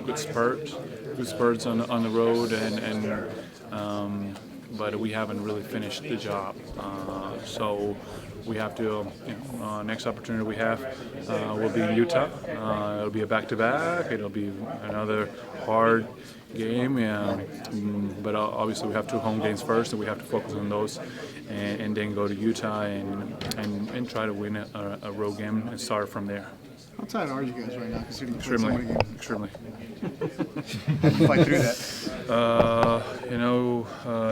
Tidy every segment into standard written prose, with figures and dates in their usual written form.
good spurts on the road, but we haven't really finished the job. So we have to, next opportunity we have will be in Utah. It'll be a back-to-back. It'll be another hard game, but obviously we have 2 home games first, and we have to focus on those, and then go to Utah and try to win a road game and start from there. How tired are you guys right now, considering you Extremely, played so many games? extremely. How do you fight through that?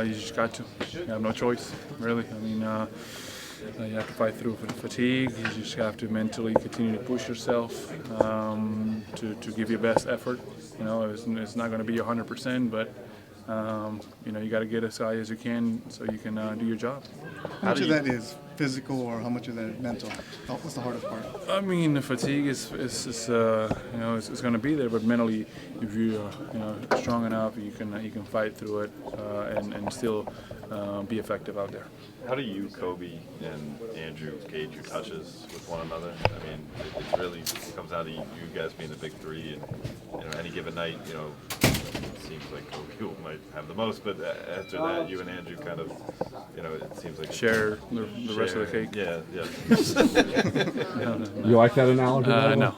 You just got to. You have no choice, really. I mean, you have to fight through fatigue. You just have to mentally continue to push yourself to give your best effort. It's not going to be 100%, but you got to get as high as you can so you can do your job. How much of that is physical, or how much of that is mental? What's the hardest part? I mean, the fatigue is it's going to be there, but mentally, if you are strong enough, you can fight through it and still be effective out there. How do you, Kobe, and Andrew gauge your touches with one another? I mean, it really comes down to you guys being the big three, and any given night, it seems like Kobe might have the most, but after that, you and Andrew kind of, it seems like share the rest of the cake. Yeah. You like that analogy? No.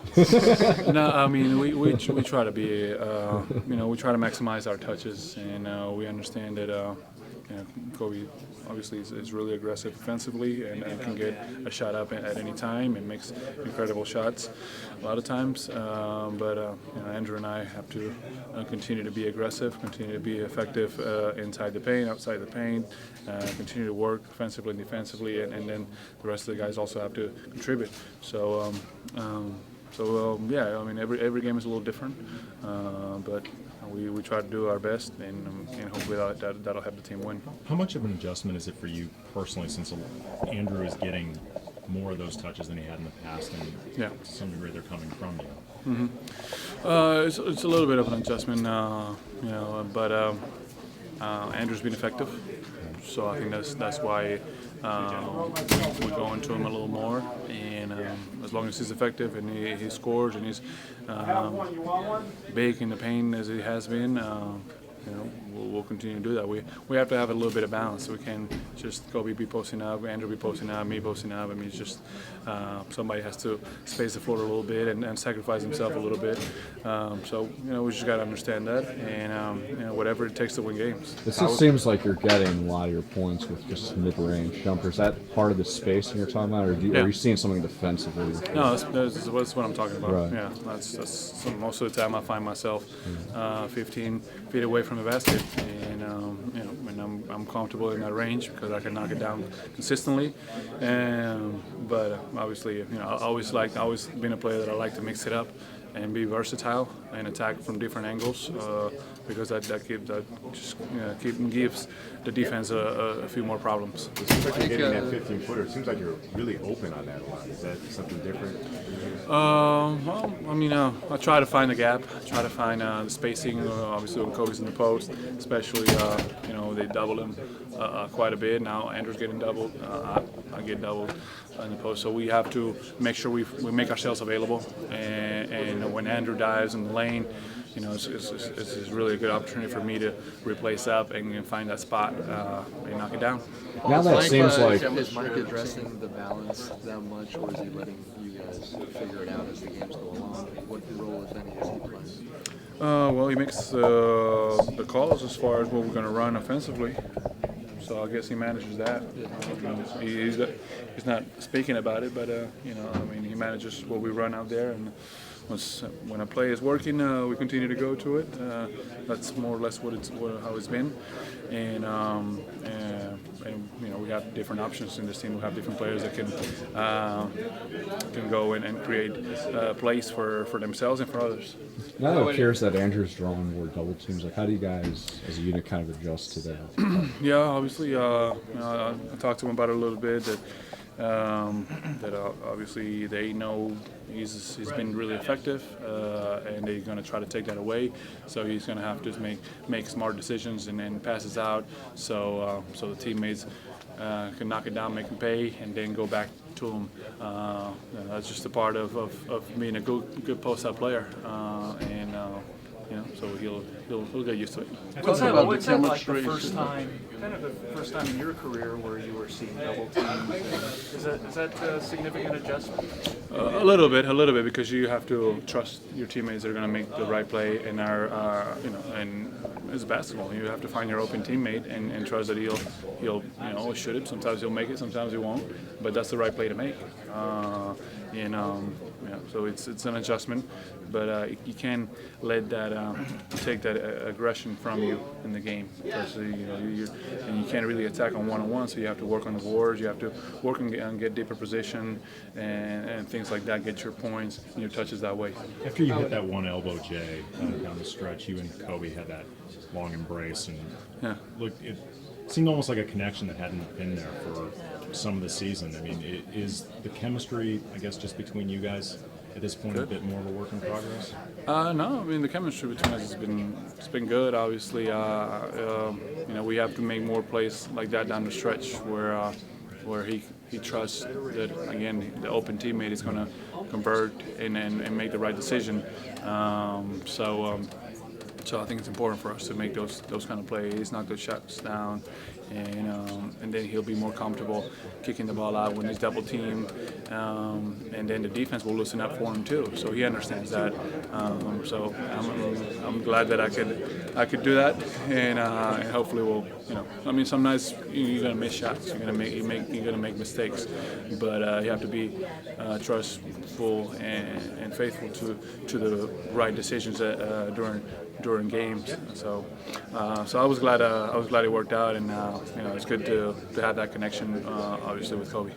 No, I mean, we try to be, we try to maximize our touches, and we understand that, Kobe obviously is really aggressive offensively and can get a shot up at any time and makes incredible shots a lot of times. But Andrew and I have to continue to be aggressive, continue to be effective inside the paint, outside the paint, continue to work offensively and defensively, and then the rest of the guys also have to contribute. So I mean, every game is a little different, but we try to do our best, and hopefully that'll help the team win. How much of an adjustment is it for you personally, since Andrew is getting more of those touches than he had in the past, and to some degree they're coming from you? Mm-hmm. It's a little bit of an adjustment, but Andrew's been effective, so I think that's why we go into him a little more, and as long as he's effective and he scores and he's big in the paint as he has been, we'll continue to do that. We have to have a little bit of balance. We can't just Kobe be posting up, Andrew be posting up, me posting up. I mean, it's just somebody has to space the floor a little bit and sacrifice himself a little bit. We just got to understand that, and whatever it takes to win games. It just seems like you're getting a lot of your points with just mid-range jumpers. Is that part of the spacing you're talking about, or are you seeing something defensively? No, that's what I'm talking about. Right. Yeah, that's most of the time I find myself 15 feet away from the basket, and I'm comfortable in that range because I can knock it down consistently. But obviously, I always been a player that I like to mix it up and be versatile and attack from different angles because that gives the defense a few more problems. It seems like you're hitting that 15-footer. It seems like you're really open on that a lot. Is that something different? I try to find the gap. I try to find the spacing. Obviously, when Kobe's in the post, especially, they double him quite a bit. Now Andrew's getting doubled. I get doubled in the post. So we have to make sure we make ourselves available. And when Andrew dives in the lane, it's really a good opportunity for me to replace up and find that spot and knock it down. Now that seems like... Is Mike addressing the balance that much, or is he letting you guys figure it out as the games go along? What role, if any, is he playing? Well, he makes the calls as far as what we're going to run offensively. So I guess he manages that. He's not speaking about it, but he manages what we run out there. And when a play is working, we continue to go to it. That's more or less how it's been. And we have different options in this team. We have different players that can go and create plays for themselves and for others. Now it appears that Andrew's drawing more double teams. Like, how do you guys, as a unit, kind of adjust to that? Yeah, obviously, I talked to him about it a little bit. That obviously they know he's been really effective, and they're going to try to take that away. So he's going to have to make smart decisions and then passes out, so the teammates can knock it down, make him pay, and then go back to him. That's just a part of being a good post-up player, and so he'll get used to it. What's about what's the that like the chemistry? first time, kind of the first time in your career where you were seeing double teams? Is that a significant adjustment? A little bit, because you have to trust your teammates are going to make the right play, and and it's basketball. You have to find your open teammate and trust that he'll shoot it. Sometimes he'll make it, sometimes he won't, but that's the right play to make. So it's an adjustment, but you can't let that take that aggression from you in the game. Because and you can't really attack on one-on-one, so you have to work on the boards. You have to work and get deeper position and things like that. Get your points and your touches that way. After you hit that one elbow, Jay, down the stretch, you and Kobe had that long embrace, and it seemed almost like a connection that hadn't been there for some of the season. I mean, is the chemistry, I guess, just between you guys at this point a bit more of a work in progress? No, I mean the chemistry between us has been good. Obviously, we have to make more plays like that down the stretch where he trusts that again the open teammate is going to convert and make the right decision. So I think it's important for us to make those kind of plays, knock those shots down, and then he'll be more comfortable kicking the ball out when he's double teamed, and then the defense will loosen up for him too. So he understands that. So I'm glad that I could do that, and hopefully we'll some nights you're gonna miss shots, you're gonna make mistakes, but you have to be trustful and faithful to the right decisions during games. So I was glad it worked out, and it's good to have that connection, obviously with Kobe.